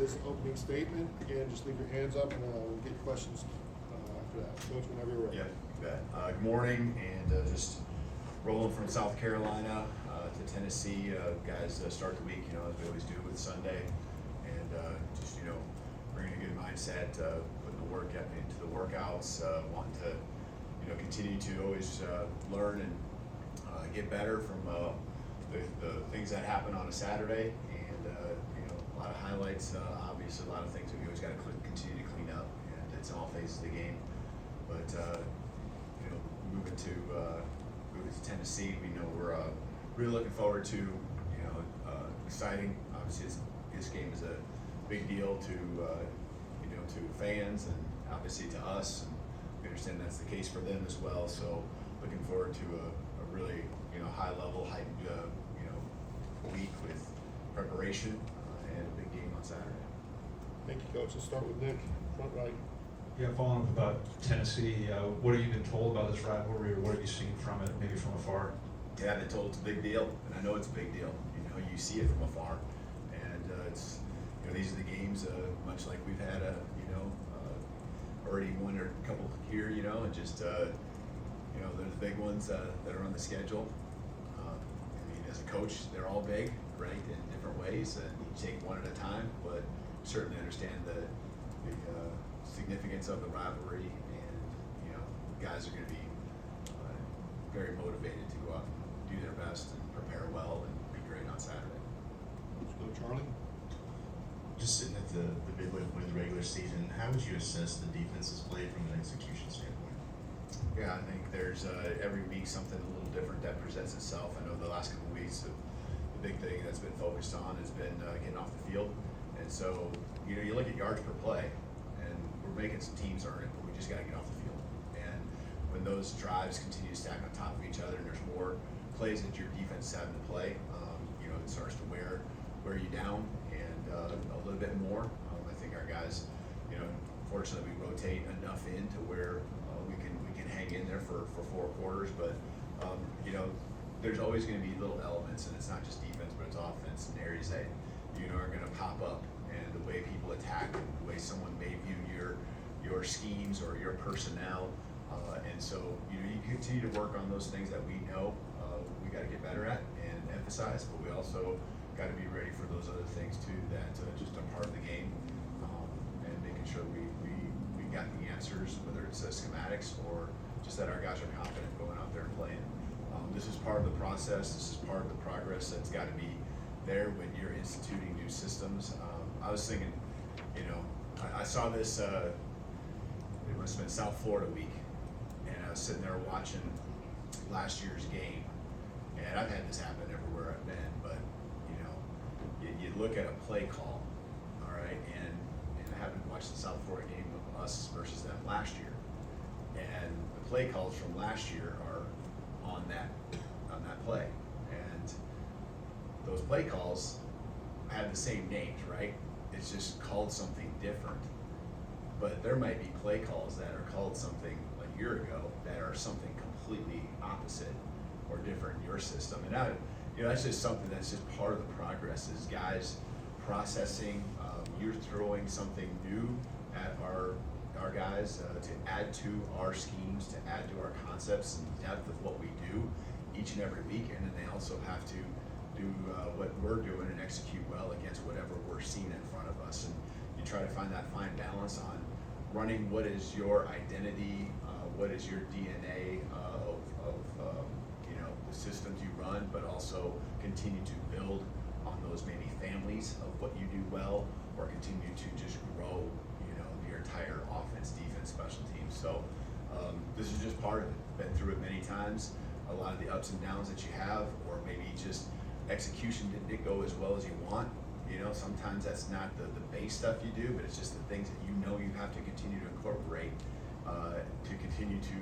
his opening statement. Again, just leave your hands up and we'll get questions after that. Coach, whenever you're ready. Yeah, you bet. Good morning, and just rolling from South Carolina to Tennessee. Guys, start the week, as we always do with Sunday, and just, bringing a good mindset, putting the work into the workouts, wanting to, continue to always learn and get better from the things that happen on a Saturday, and a lot of highlights, obviously a lot of things that we always got to continue to clean up, and it's in all phases of the game. But moving to Tennessee, we're really looking forward to exciting. Obviously, this game is a big deal to to fans and obviously to us. And we understand that's the case for them as well. So looking forward to a really high level, heightened week with preparation and a big game on Saturday. Thank you, Coach. Let's start with Nick, front right. Yeah, following up about Tennessee, what have you been told about this rivalry, or what have you seen from it, maybe from afar? Yeah, I've been told it's a big deal, and I know it's a big deal. You see it from afar, and it's these are the games, much like we've had already one or a couple here, and just they're the big ones that are on the schedule. As a coach, they're all big, right, in different ways, and you take one at a time, but certainly understand the significance of the rivalry, and guys are going to be very motivated to go out and do their best and prepare well and be great on Saturday. Let's go, Charlie. Just sitting at the midway point of the regular season, how would you assess the defense's play from an execution standpoint? Yeah, I think there's every week something a little different that presents itself. I know the last couple of weeks, the big thing that's been focused on has been getting off the field. And so, you look at yards per play, and we're making some teams earn it, but we just got to get off the field. And when those drives continue to stack on top of each other, and there's more plays that your defense is having to play, it starts to wear you down and a little bit more. I think our guys, fortunately we rotate enough in to where we can hang in there for 4 quarters, but there's always going to be little elements, and it's not just defense, but it's offense and areas that are going to pop up, and the way people attack, and the way someone may view your schemes or your personnel, and so you continue to work on those things that we know we got to get better at and emphasize, but we also got to be ready for those other things too that just are part of the game, and making sure we got the answers, whether it's schematics or just that our guys are confident going out there and playing. This is part of the process. This is part of the progress that's got to be there when you're instituting new systems. I was thinking, I saw this, it must have been South Florida week, and I was sitting there watching last year's game, and I've had this happen everywhere I've been, but you look at a play call, all right, and I haven't watched the South Florida game of us versus them last year, and the play calls from last year are on that play, and those play calls have the same names, right? It's just called something different, but there might be play calls that are called something a year ago that are something completely opposite or different in your system, and that's just something that's just part of the progress, is guys processing. You're throwing something new at our guys to add to our schemes, to add to our concepts and depth of what we do each and every week, and then they also have to do what we're doing and execute well against whatever we're seeing in front of us. And you try to find that fine balance on running what is your identity, what is your DNA of the systems you run, but also continue to build on those maybe families of what you do well, or continue to just grow your entire offense, defense, special teams. So this is just part of it. Been through it many times. A lot of the ups and downs that you have, or maybe just execution didn't go as well as you want. Sometimes that's not the base stuff you do, but it's just the things that you have to continue to incorporate to continue to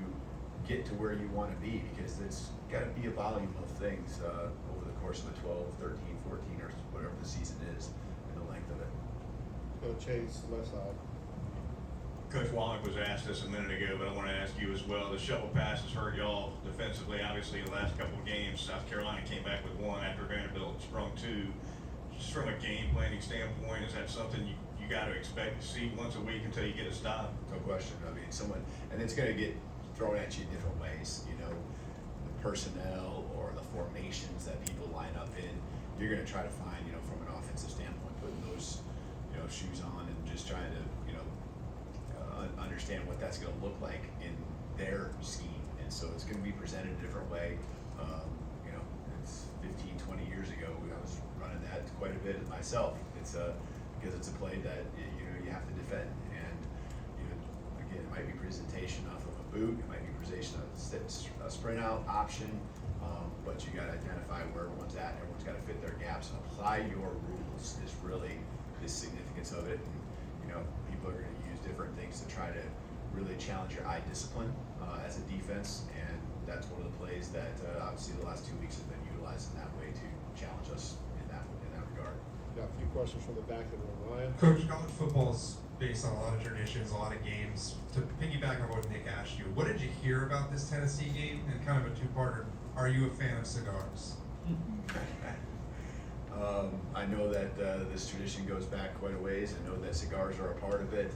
get to where you want to be, because it's got to be a volume of things over the course of a 12, 13, 14, or whatever the season is, and the length of it. Go Chase, left side. Coach Wallach was asked this a minute ago, but I want to ask you as well. The shovel passes hurt y'all defensively. Obviously, the last couple of games, South Carolina came back with one after Vanderbilt sprung two. Just from a game planning standpoint, is that something you got to expect to see once a week until you get a stop. No question. I mean, and it's going to get thrown at you in different ways. You know, the personnel or the formations that people line up in. You're going to try to find, you know, from an offensive standpoint, putting those, you know, shoes on and just trying to, you know, understand what that's going to look like in their scheme. And so it's going to be presented a different way. You know, it's 15, 20 years ago. I was running that quite a bit myself. It's because it's a play that you know you have to defend, and you know, again, it might be presentation off of a boot, it might be presentation of a sprint out option, but you got to identify where everyone's at. Everyone's got to fit their gaps and apply your rules. Is really the significance of it. And, you know, people are going to use different things to try to really challenge your eye discipline as a defense, and that's one of the plays that obviously the last 2 weeks have been utilized in that way to challenge us in that regard. Got a few questions from the back of the room. Ryan? Coach, college football is based on a lot of traditions, a lot of games. To piggyback on what Nick asked you, what did you hear about this Tennessee game? And kind of a two-parter, are you a fan of cigars? I know that this tradition goes back quite a ways. I know that cigars are a part of it,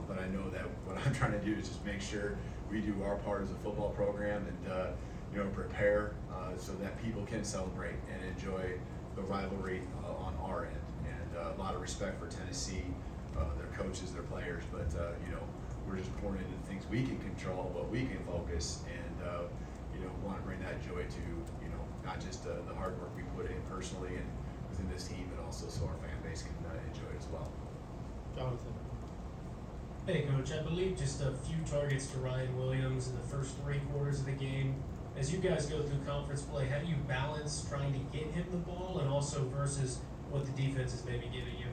but I know that what I'm trying to do is just make sure we do our part as a football program and you know, prepare so that people can celebrate and enjoy the rivalry on our end. And a lot of respect for Tennessee, their coaches, their players, but you know, we're just pouring into things we can control, what we can focus, and you know, want to bring that joy to, you know, not just the hard work we put in personally and within this team, but also so our fan base can enjoy it as well. Jonathan? Hey, Coach, I believe just a few targets to Ryan Williams in the first 3 quarters of the game. As you guys go through conference play, how do you balance trying to get him the ball and also versus what the defense is maybe giving you?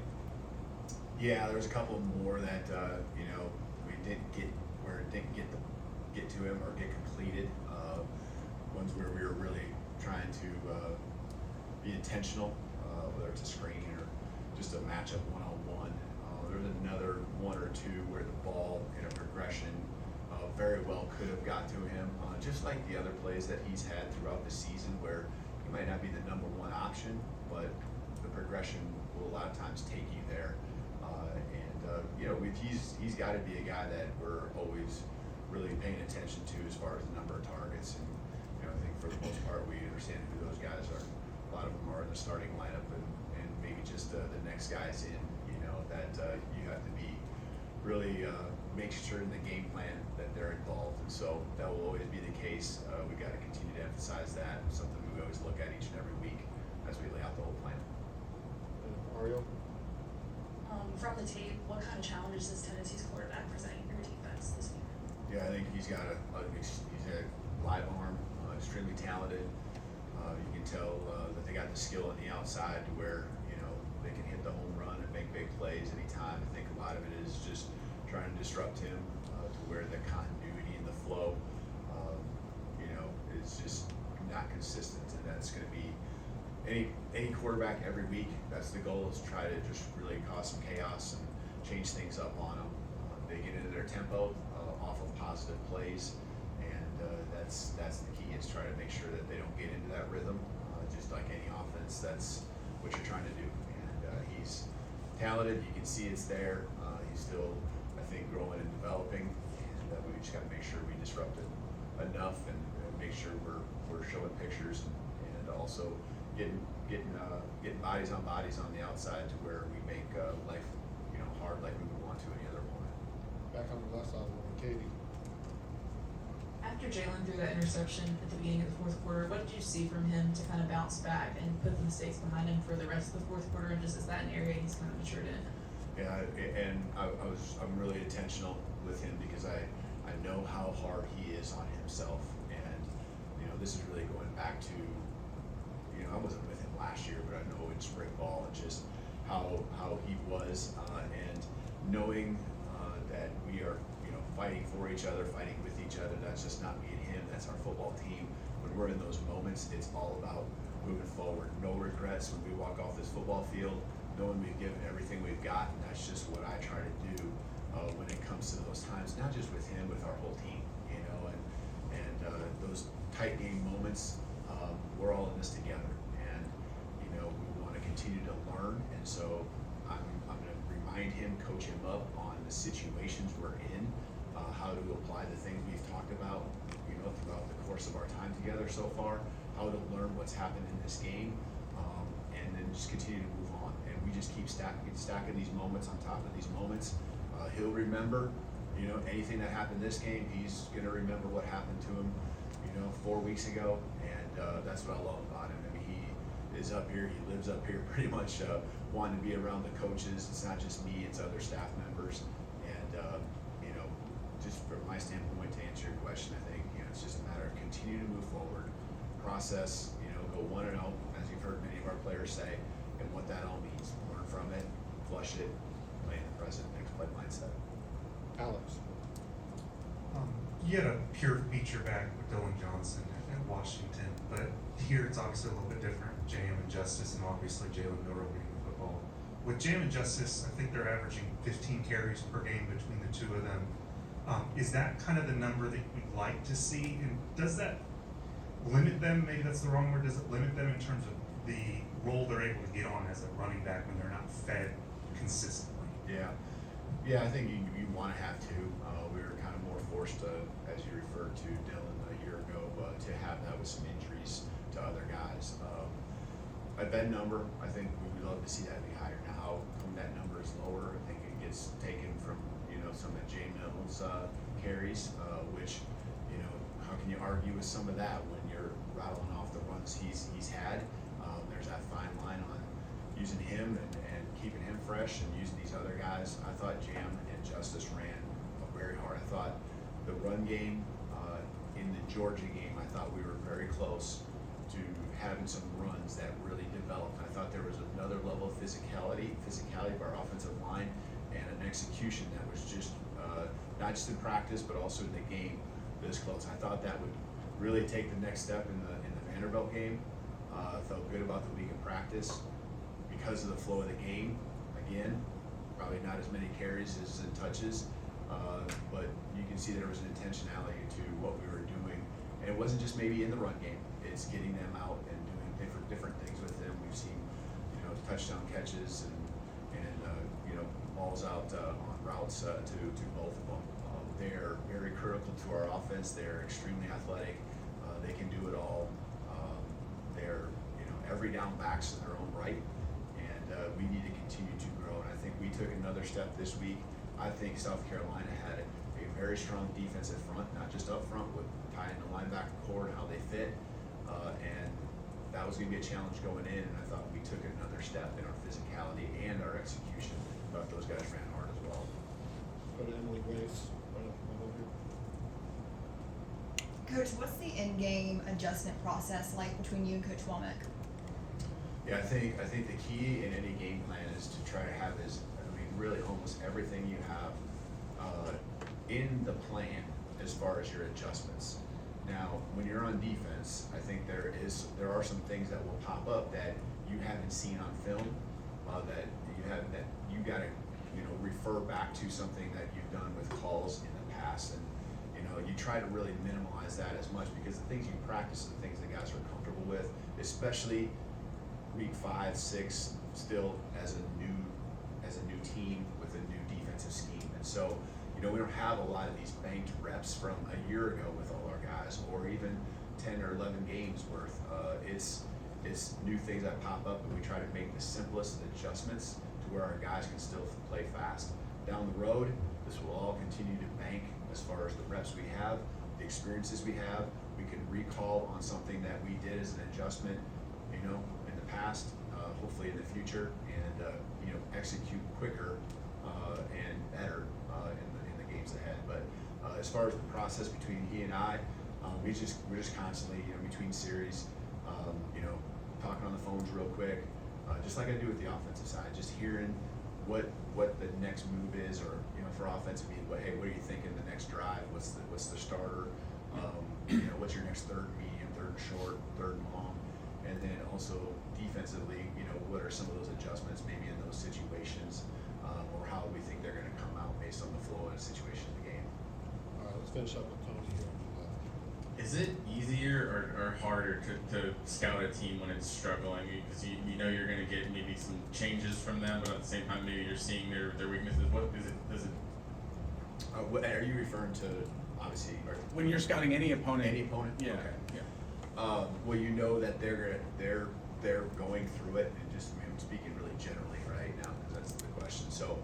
Yeah, there was a couple more that you know, we didn't get where it didn't get to him or get completed. Ones where we were really trying to be intentional, whether it's a screen or just a matchup one-on-one. There was another 1 or 2 where the ball in a progression very well could have got to him, just like the other plays that he's had throughout the season, where he might not be the number 1 option, but the progression will a lot of times take you there. You know, he's got to be a guy that we're always really paying attention to as far as the number of targets. And you know, I think for the most part we understand who those guys are. A lot of them are in the starting lineup, and maybe just the next guys in. You know, that you have to be really make sure in the game plan that they're involved, and so that will always be the case. We got to continue to emphasize that. It's something we always look at each and every week as we lay out the whole plan. Mario? From the tape, what kind of challenges is Tennessee's quarterback presenting your defense this week? Yeah, I think he's got he's a live arm, extremely talented. You can tell that they got the skill on the outside to where, you know, they can hit the home run and make big plays anytime. I think a lot of it is just trying to disrupt him to where the continuity and the flow, you know, is just not consistent, and that's going to be any quarterback every week. That's the goal, is try to just really cause some chaos and change things up on them. They get into their tempo off of positive plays, and that's the key, is try to make sure that they don't get into that rhythm. Just like any offense, that's what you're trying to do. And he's talented. You can see it's there. He's still, I think, growing and developing, and we just got to make sure we disrupt it enough and make sure we're showing pictures and also getting bodies on the outside to where we make life, you know, hard like we would want to any other opponent. Back on the left side of the room, Katie? After Jalen threw that interception at the beginning of the 4th quarter, what did you see from him to kind of bounce back and put the mistakes behind him for the rest of the 4th quarter? And just, is that an area he's kind of matured in? Yeah, and I'm really intentional with him because I know how hard he is on himself, and you know, this is really going back to, you know, I wasn't with him last year, but I know in spring ball and just how he was, and knowing that we are, you know, fighting for each other, fighting with each other. That's just not me and him. That's our football team. When we're in those moments, it's all about moving forward. No regrets when we walk off this football field, knowing we've given everything we've got, and that's just what I try to do when it comes to those times. Not just with him, with our whole team, you know, and those tight game moments. We're all in this together, and you know, we want to continue to learn. And so I'm going to bring my remind him, coach him up on the situations we're in, how to apply the things we've talked about, you know, throughout the course of our time together so far, how to learn what's happened in this game, and then just continue to move on. And we just keep stacking these moments on top of these moments. He'll remember, you know, anything that happened this game. He's gonna remember what happened to him, you know, 4 weeks ago, and that's what I love about him. I mean, he is up here, he lives up here, pretty much wanting to be around the coaches. It's not just me, it's other staff members, and you know, just from my standpoint, to answer your question, I think, you know, it's just a matter of continue to move forward, process, you know, go 1-0, as you've heard many of our players say, and what that all means. Learn from it, flush it, play in the present, next play mindset. Alex. You had a pure feature back with Dylan Johnson at Washington, but here it's obviously a little bit different. Jam and Justice, and obviously Jalen Miller winning the football. With Jam and Justice, I think they're averaging 15 carries per game between the two of them. Is that kind of the number that you'd like to see? And does that limit them? Maybe that's the wrong word. Does it limit them in terms of the role they're able to get on as a running back when they're not fed consistently? Yeah, I think you want to have to. We were kind of more forced to, as you referred to Dylan a year ago, to have that with some injuries to other guys. A bed number, I think we would love to see that be higher. Now, how come that number is lower? I think it gets taken from, you know, some of Jay Mills' carries, which, you know, how can you argue with some of that when you're rattling off the runs he's had? There's that fine line on using him and keeping him fresh and using these other guys. I thought Jam and Justice ran very hard. I thought the run game in the Georgia game, I thought we were very close to having some runs that really developed. I thought there was another level of physicality of our offensive line, and an execution that was just not just in practice but also in the game this close. I thought that would really take the next step in the Vanderbilt game. Felt good about the week of practice because of the flow of the game. Again, probably not as many carries as in touches, but you can see there was an intentionality to what we were doing, and it wasn't just maybe in the run game. It's getting them out and doing different things with them. We've seen, you know, touchdown catches and you know, balls out on routes to both of them. They're very critical to our offense. They're extremely athletic. They can do it all. They're, you know, every down backs in their own right, and we need to continue to grow. And I think we took another step this week. I think South Carolina had a very strong defensive front, not just up front, with tying the linebacker core and how they fit. And that was going to be a challenge going in, and I thought we took another step in our physicality and our execution. I thought those guys ran hard as well. Go to Emily Grace. Right over here. Coach, what's the in-game adjustment process like between you and Coach Womack? Yeah, I think the key in any game plan is to try to have really almost everything you have in the plan as far as your adjustments. Now, when you're on defense, I think there are some things that will pop up that you haven't seen on film, that you got to, you know, refer back to something that you've done with calls in the past, and you know, you try to really minimize that as much, because the things you practice are the things that guys are comfortable with, especially week 5, 6, still as a new team with a new defensive scheme. And so, you know, we don't have a lot of these banked reps from a year ago with all our guys, or even 10 or 11 games worth. It's new things that pop up, and we try to make the simplest adjustments to where our guys can still play fast. Down the road, this will all continue to bank as far as the reps we have, the experiences we have. We can recall on something that we did as an adjustment, you know, in the past, hopefully in the future, and you know, execute quicker and better in the games ahead. But as far as the process between he and I, we're just constantly, you know, between series, you know, talking on the phones real quick, just like I do with the offensive side, just hearing what the next move is, or, you know, for offensive, hey, what are you thinking the next drive? What's the starter? You know, what's your next third medium, third short, third long? And then also defensively, you know, what are some of those adjustments maybe in those situations, or how we think they're going to come out based on the flow and situation of the game. All right, let's finish up with Tony here on the left. Is it easier or harder harder to scout a team when it's struggling because you know you're going to get maybe some changes from them, but at the same time maybe you're seeing their weaknesses. What is it? Does it? Are you referring to obviously When you're scouting any opponent. any opponent? Yeah. Okay. Yeah. Well, you know that they're going through it, and just I'm speaking really generally right now because that's the question. So,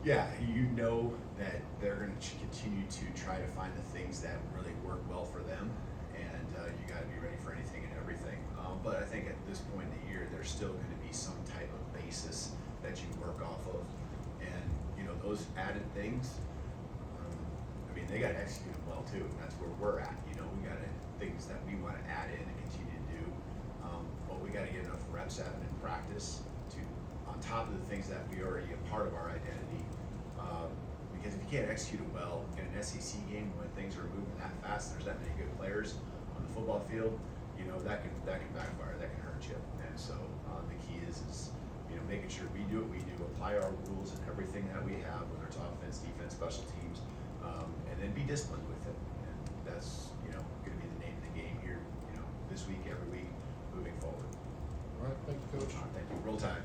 yeah, you know that they're going to continue to try to find the things that really work well for them, and you got to be ready for anything and everything. But I think at this point in the year, there's still going to be some type of basis that you work off of, and you know those added things. I mean, they got to execute them well too, and that's where we're at. You know, we got things that we want to add in and continue to do, but we got to get enough reps at it in practice to, on top of the things that we already a part of our identity. Because if you can't execute it well in an SEC game when things are moving that fast, there's that many good players on the football field. You know that can backfire, that can hurt you. And so the key is you know making sure we do what we do, apply our rules and everything that we have, whether it's offense, defense, special teams, and then be disciplined with it. And that's going to be the name of the game here. You know, this week, every week, moving forward. All right, thank you, Coach. Thank you. Roll Tide.